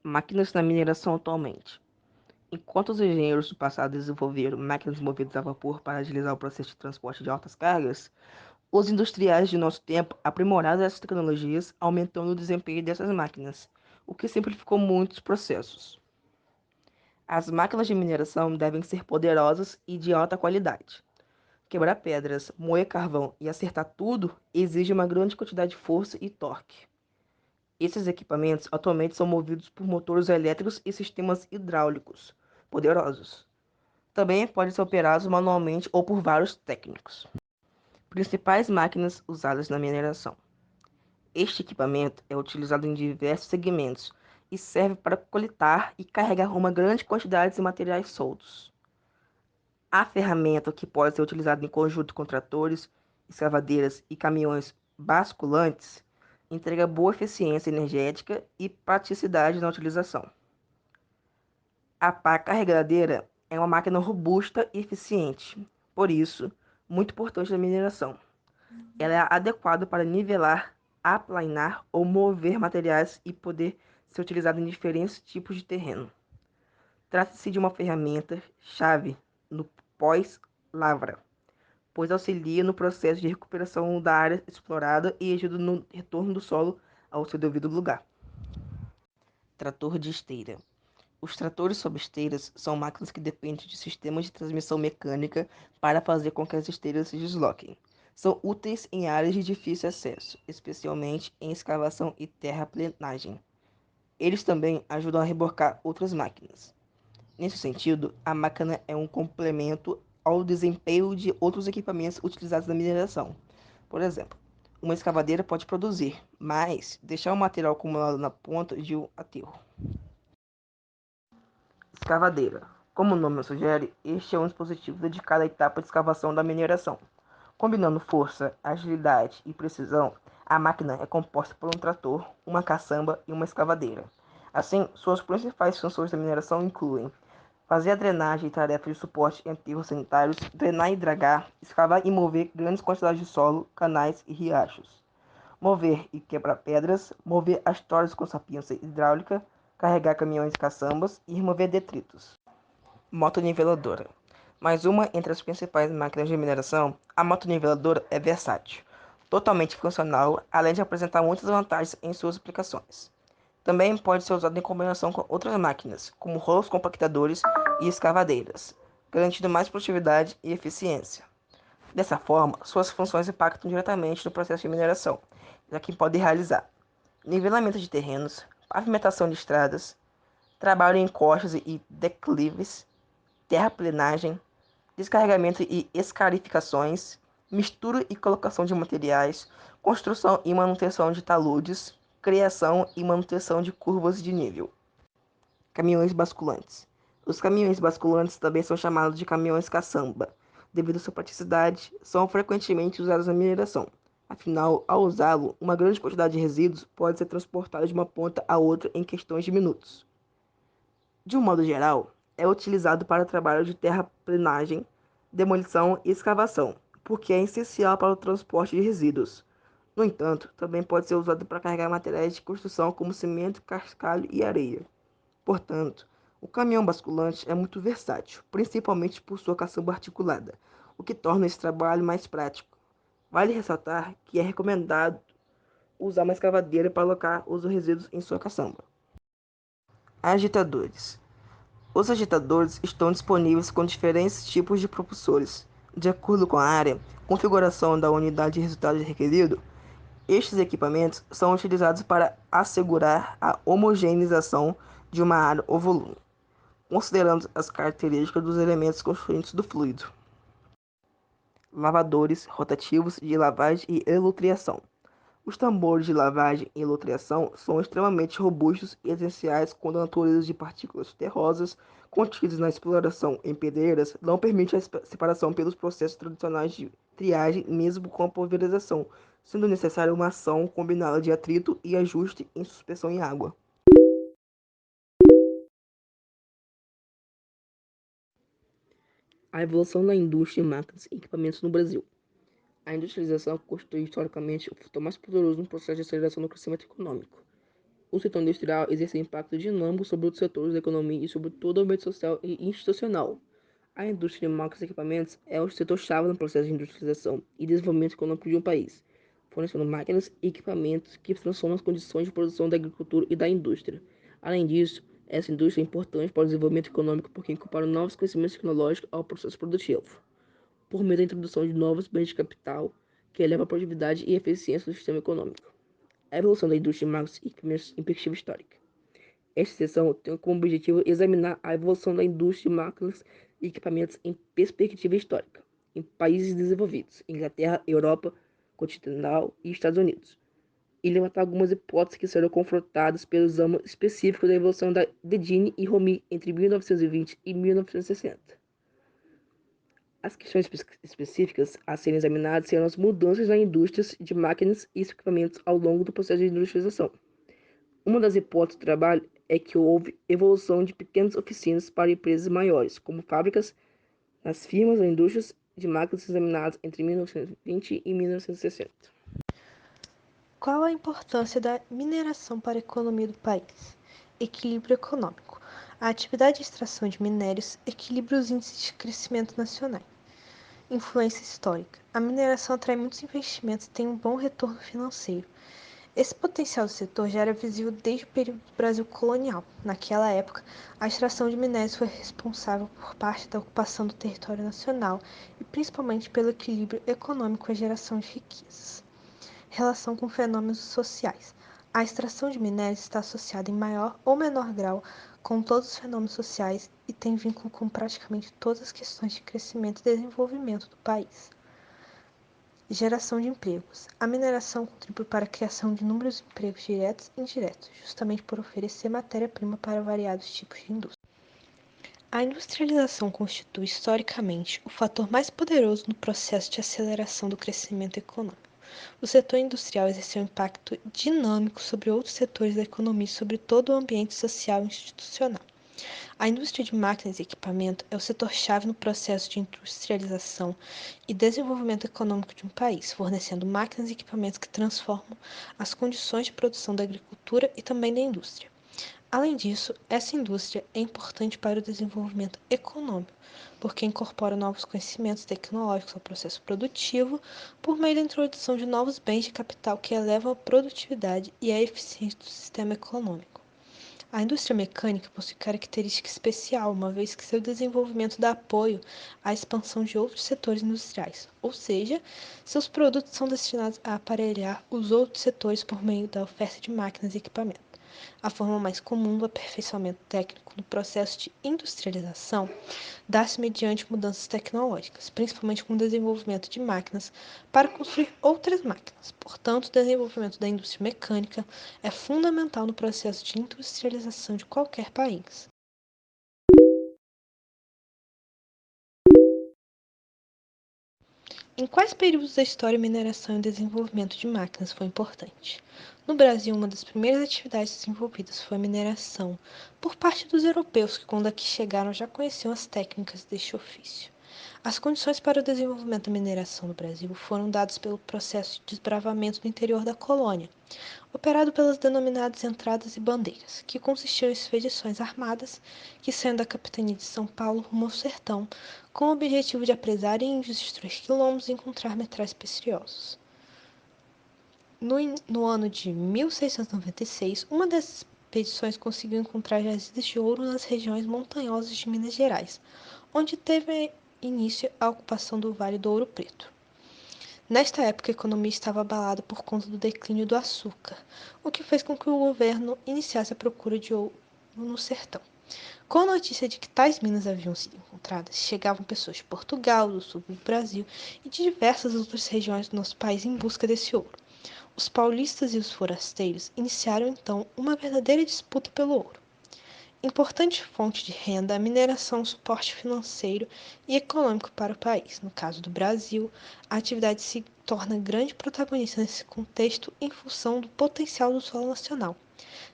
Máquinas na mineração atualmente. Enquanto os engenheiros do passado desenvolveram máquinas movidas a vapor para agilizar o processo de transporte de altas cargas, os industriais de nosso tempo aprimoraram essas tecnologias, aumentando o desempenho dessas máquinas, o que simplificou muitos processos. As máquinas de mineração devem ser poderosas e de alta qualidade. Quebrar pedras, moer carvão e acertar tudo exige uma grande quantidade de força e torque. Esses equipamentos atualmente são movidos por motores elétricos e sistemas hidráulicos poderosos. Também podem ser operados manualmente ou por vários técnicos. Principais máquinas usadas na mineração. Este equipamento é utilizado em diversos segmentos e serve para coletar e carregar uma grande quantidade de materiais soltos. A ferramenta, que pode ser utilizada em conjunto com tratores, escavadeiras e caminhões basculantes, entrega boa eficiência energética e praticidade na utilização. A pá carregadeira é uma máquina robusta e eficiente, por isso, muito importante na mineração. Ela é adequada para nivelar, aplanar ou mover materiais e poder ser utilizada em diferentes tipos de terreno. Trata-se de uma ferramenta-chave no pós-lavra, pois auxilia no processo de recuperação da área explorada e ajuda no retorno do solo ao seu devido lugar. Trator de esteira. Os tratores sob esteiras são máquinas que dependem de sistemas de transmissão mecânica para fazer com que as esteiras se desloquem. São úteis em áreas de difícil acesso, especialmente em escavação e terraplenagem. Eles também ajudam a rebocar outras máquinas. Nesse sentido, a máquina é um complemento ao desempenho de outros equipamentos utilizados na mineração. Por exemplo, uma escavadeira pode produzir, mas deixar o material acumulado na ponta de um aterro. Escavadeira. Como o nome sugere, este é um dispositivo dedicado à etapa de escavação da mineração. Combinando força, agilidade e precisão, a máquina é composta por um trator, uma caçamba e uma escavadeira. Assim, suas principais funções da mineração incluem fazer a drenagem e tarefas de suporte em aterros sanitários, drenar e dragar, escavar e mover grandes quantidades de solo, canais e riachos. Mover e quebrar pedras, mover as toras com sapinha hidráulica, carregar caminhões e caçambas e remover detritos. Motoniveladora. Mais uma entre as principais máquinas de mineração, a motoniveladora é versátil, totalmente funcional, além de apresentar muitas vantagens em suas aplicações. Também pode ser usada em combinação com outras máquinas, como rolos compactadores e escavadeiras, garantindo mais produtividade e eficiência. Dessa forma, suas funções impactam diretamente no processo de mineração, já que pode realizar nivelamento de terrenos, pavimentação de estradas, trabalho em encostas e declives, terraplenagem, descarregamento e escarificações, mistura e colocação de materiais, construção e manutenção de taludes, criação e manutenção de curvas de nível. Caminhões basculantes. Os caminhões basculantes também são chamados de caminhões caçamba. Devido à sua praticidade, são frequentemente usados na mineração. Afinal, ao usá-lo, uma grande quantidade de resíduos pode ser transportada de uma ponta a outra em questões de minutos. De um modo geral, é utilizado para trabalho de terraplenagem, demolição e escavação, porque é essencial para o transporte de resíduos. No entanto, também pode ser usado para carregar materiais de construção como cimento, cascalho e areia. Portanto, o caminhão basculante é muito versátil, principalmente por sua caçamba articulada, o que torna esse trabalho mais prático. Vale ressaltar que é recomendado usar uma escavadeira para alocar os resíduos em sua caçamba. Agitadores. Os agitadores estão disponíveis com diferentes tipos de propulsores. De acordo com a área, configuração da unidade de resultado requerido, estes equipamentos são utilizados para assegurar a homogeneização de uma área ou volume, considerando as características dos elementos constituintes do fluido. Lavadores rotativos de lavagem e elutriação. Os tambores de lavagem e lutriação são extremamente robustos e essenciais quando a natureza de partículas terrosas contidas na exploração em pedreiras não permite a separação pelos processos tradicionais de triagem, mesmo com a pulverização, sendo necessária uma ação combinada de atrito e ajuste em suspensão em água. A evolução da indústria em máquinas e equipamentos no Brasil. A industrialização constitui historicamente o fator mais poderoso no processo de aceleração do crescimento econômico. O setor industrial exerce impacto dinâmico sobre outros setores da economia e sobre todo o ambiente social e institucional. A indústria de máquinas e equipamentos é o setor-chave no processo de industrialização e desenvolvimento econômico de um país, fornecendo máquinas e equipamentos que transformam as condições de produção da agricultura e da indústria. Além disso, essa indústria é importante para o desenvolvimento econômico porque incorpora novos conhecimentos tecnológicos ao processo produtivo, por meio da introdução de novos bens de capital que eleva a produtividade e eficiência do sistema econômico. A evolução da indústria de máquinas e equipamentos em perspectiva histórica. Esta sessão tem como objetivo examinar a evolução da indústria de máquinas e equipamentos em perspectiva histórica, em países desenvolvidos, Inglaterra, Europa continental e Estados Unidos, e levantar algumas hipóteses que serão confrontadas pelos âmbitos específicos da evolução da Dedini e Romy entre 1920 e 1960. As questões específicas a serem examinadas serão as mudanças nas indústrias de máquinas e equipamentos ao longo do processo de industrialização. Uma das hipóteses do trabalho é que houve evolução de pequenas oficinas para empresas maiores, como fábricas, nas firmas ou indústrias de máquinas examinadas entre 1920 e 1960. Qual a importância da mineração para a economia do país? Equilíbrio econômico. A atividade de extração de minérios equilibra os índices de crescimento nacionais. Influência histórica. A mineração atrai muitos investimentos e tem um bom retorno financeiro. Esse potencial do setor já era visível desde o período do Brasil colonial. Naquela época, a extração de minérios foi responsável por parte da ocupação do território nacional e principalmente pelo equilíbrio econômico e a geração de riquezas. Relação com fenômenos sociais. A extração de minérios está associada em maior ou menor grau com todos os fenômenos sociais e tem vínculo com praticamente todas as questões de crescimento e desenvolvimento do país. Geração de empregos. A mineração contribui para a criação de inúmeros empregos diretos e indiretos, justamente por oferecer matéria-prima para variados tipos de indústria. A industrialização constitui, historicamente, o fator mais poderoso no processo de aceleração do crescimento econômico. O setor industrial exerceu um impacto dinâmico sobre outros setores da economia e sobre todo o ambiente social e institucional. A indústria de máquinas e equipamento é o setor-chave no processo de industrialização e desenvolvimento econômico de um país, fornecendo máquinas e equipamentos que transformam as condições de produção da agricultura e também da indústria. Além disso, essa indústria é importante para o desenvolvimento econômico, porque incorpora novos conhecimentos tecnológicos ao processo produtivo por meio da introdução de novos bens de capital que elevam a produtividade e a eficiência do sistema econômico. A indústria mecânica possui característica especial, uma vez que seu desenvolvimento dá apoio à expansão de outros setores industriais, ou seja, seus produtos são destinados a aparelhar os outros setores por meio da oferta de máquinas e equipamentos. A forma mais comum do aperfeiçoamento técnico no processo de industrialização dá-se mediante mudanças tecnológicas, principalmente com o desenvolvimento de máquinas para construir outras máquinas. Portanto, o desenvolvimento da indústria mecânica é fundamental no processo de industrialização de qualquer país. Em quais períodos da história a mineração e o desenvolvimento de máquinas foi importante? No Brasil, uma das primeiras atividades desenvolvidas foi a mineração, por parte dos europeus que, quando aqui chegaram, já conheciam as técnicas deste ofício. As condições para o desenvolvimento da mineração no Brasil foram dadas pelo processo de desbravamento do interior da colônia, operado pelas denominadas entradas e bandeiras, que consistiam em expedições armadas que saíam da capitania de São Paulo rumo ao sertão, com o objetivo de apresar índios, destruir quilombos e encontrar metais preciosos. No ano de 1696, uma dessas expedições conseguiu encontrar jazidas de ouro nas regiões montanhosas de Minas Gerais, onde teve início a ocupação do Vale do Ouro Preto. Nesta época, a economia estava abalada por conta do declínio do açúcar, o que fez com que o governo iniciasse a procura de ouro no sertão. Com a notícia de que tais minas haviam sido encontradas, chegavam pessoas de Portugal, do sul do Brasil e de diversas outras regiões do nosso país em busca desse ouro. Os paulistas e os forasteiros iniciaram então uma verdadeira disputa pelo ouro. Importante fonte de renda, a mineração é um suporte financeiro e econômico para o país. No caso do Brasil, a atividade se torna grande protagonista nesse contexto em função do potencial do solo nacional,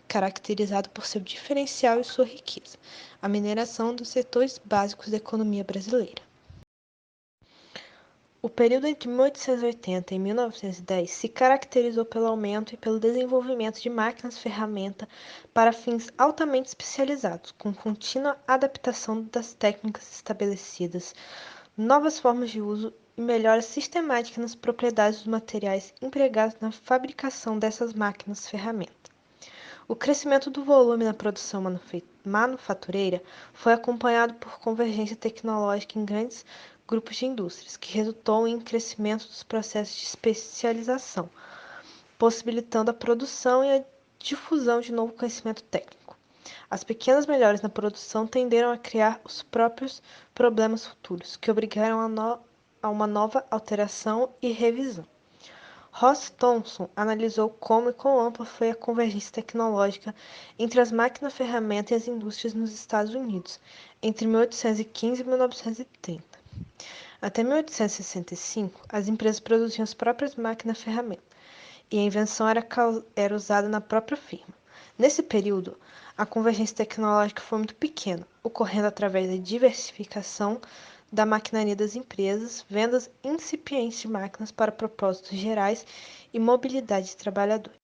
caracterizado por seu diferencial e sua riqueza. A mineração é um dos setores básicos da economia brasileira. O período entre 1880 e 1910 se caracterizou pelo aumento e pelo desenvolvimento de máquinas-ferramenta para fins altamente especializados, com contínua adaptação das técnicas estabelecidas, novas formas de uso e melhoras sistemáticas nas propriedades dos materiais empregados na fabricação dessas máquinas-ferramenta. O crescimento do volume na produção manufatureira foi acompanhado por convergência tecnológica em grandes grupos de indústrias, que resultou em crescimento dos processos de especialização, possibilitando a produção e a difusão de novo conhecimento técnico. As pequenas melhoras na produção tenderam a criar os próprios problemas futuros, que obrigaram a uma nova alteração e revisão. Ross Thomson analisou como e quão ampla foi a convergência tecnológica entre as máquinas-ferramenta e as indústrias nos Estados Unidos, entre 1815 e 1930. Até 1865, as empresas produziam as próprias máquinas-ferramenta, e a invenção era usada na própria firma. Nesse período, a convergência tecnológica foi muito pequena, ocorrendo através da diversificação da maquinaria das empresas, vendas incipientes de máquinas para propósitos gerais e mobilidade de trabalhadores.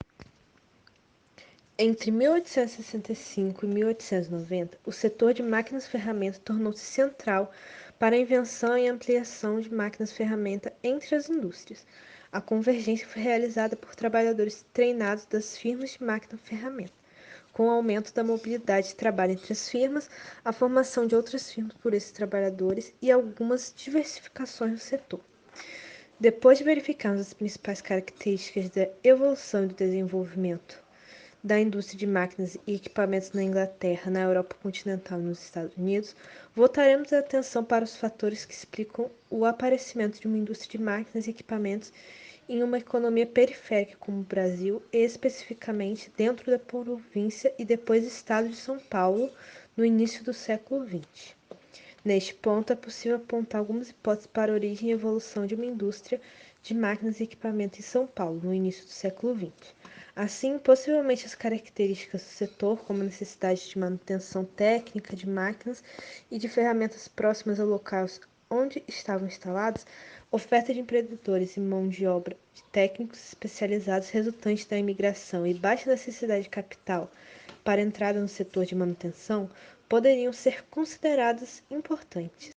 Entre 1865 e 1890, o setor de máquinas-ferramenta tornou-se central para a invenção e ampliação de máquinas-ferramenta entre as indústrias. A convergência foi realizada por trabalhadores treinados das firmas de máquina-ferramenta. Com o aumento da mobilidade de trabalho entre as firmas, a formação de outras firmas por esses trabalhadores e algumas diversificações no setor. Depois de verificarmos as principais características da evolução e do desenvolvimento da indústria de máquinas e equipamentos na Inglaterra, na Europa continental e nos Estados Unidos, voltaremos a atenção para os fatores que explicam o aparecimento de uma indústria de máquinas e equipamentos em uma economia periférica como o Brasil, e especificamente dentro da província e depois estado de São Paulo, no início do século XX. Neste ponto, é possível apontar algumas hipóteses para a origem e evolução de uma indústria de máquinas e equipamentos em São Paulo, no início do século XX. Assim, possivelmente as características do setor, como a necessidade de manutenção técnica de máquinas e de ferramentas próximas ao local onde estavam instaladas, oferta de empreendedores e mão de obra de técnicos especializados resultante da imigração e baixa necessidade de capital para a entrada no setor de manutenção poderiam ser consideradas importantes.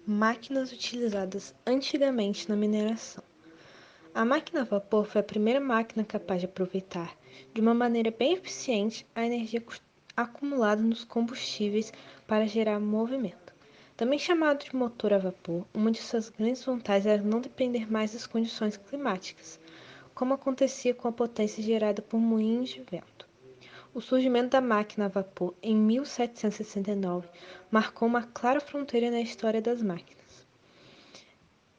Máquinas utilizadas antigamente na mineração. A máquina a vapor foi a primeira máquina capaz de aproveitar, de uma maneira bem eficiente, a energia acumulada nos combustíveis para gerar movimento. Também chamado de motor a vapor, uma de suas grandes vantagens era não depender mais das condições climáticas, como acontecia com a potência gerada por moinhos de vento. O surgimento da máquina a vapor em 1769 marcou uma clara fronteira na história das máquinas.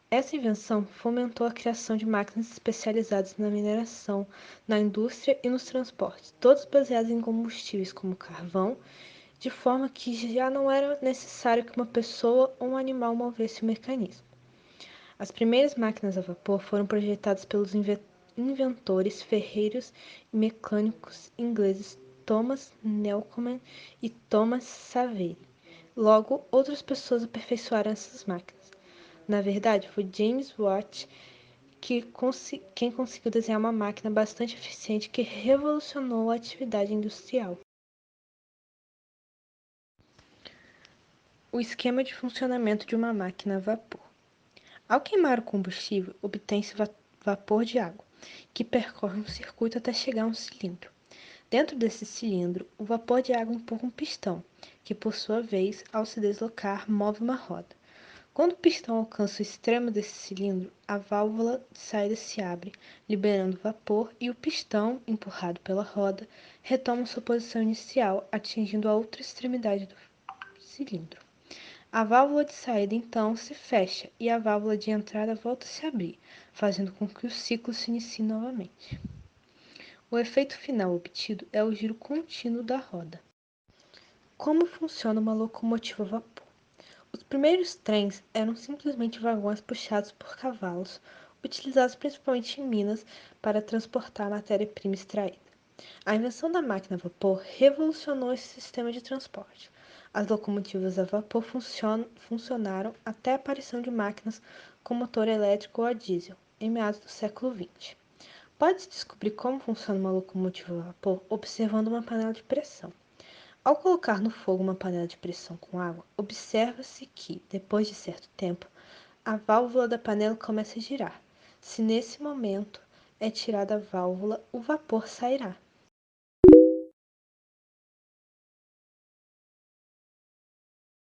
Essa invenção fomentou a criação de máquinas especializadas na mineração, na indústria e nos transportes, todas baseadas em combustíveis como carvão, de forma que já não era necessário que uma pessoa ou um animal movesse o mecanismo. As primeiras máquinas a vapor foram projetadas pelos inventores, ferreiros e mecânicos ingleses Thomas Newcomen e Thomas Savery. Logo, outras pessoas aperfeiçoaram essas máquinas. Na verdade, foi James Watt quem conseguiu desenhar uma máquina bastante eficiente que revolucionou a atividade industrial. O esquema de funcionamento de uma máquina a vapor. Ao queimar o combustível, obtém-se vapor de água, que percorre um circuito até chegar a um cilindro. Dentro desse cilindro, o vapor de água empurra um pistão, que por sua vez, ao se deslocar, move uma roda. Quando o pistão alcança o extremo desse cilindro, a válvula de saída se abre, liberando vapor, e o pistão, empurrado pela roda, retoma sua posição inicial, atingindo a outra extremidade do cilindro. A válvula de saída então se fecha e a válvula de entrada volta a se abrir, fazendo com que o ciclo se inicie novamente. O efeito final obtido é o giro contínuo da roda. Como funciona uma locomotiva a vapor? Os primeiros trens eram simplesmente vagões puxados por cavalos, utilizados principalmente em Minas para transportar a matéria-prima extraída. A invenção da máquina a vapor revolucionou esse sistema de transporte. As locomotivas a vapor funcionaram até a aparição de máquinas com motor elétrico ou a diesel, em meados do século XX. Pode-se descobrir como funciona uma locomotiva a vapor observando uma panela de pressão. Ao colocar no fogo uma panela de pressão com água, observa-se que, depois de certo tempo, a válvula da panela começa a girar. Se nesse momento é tirada a válvula, o vapor sairá.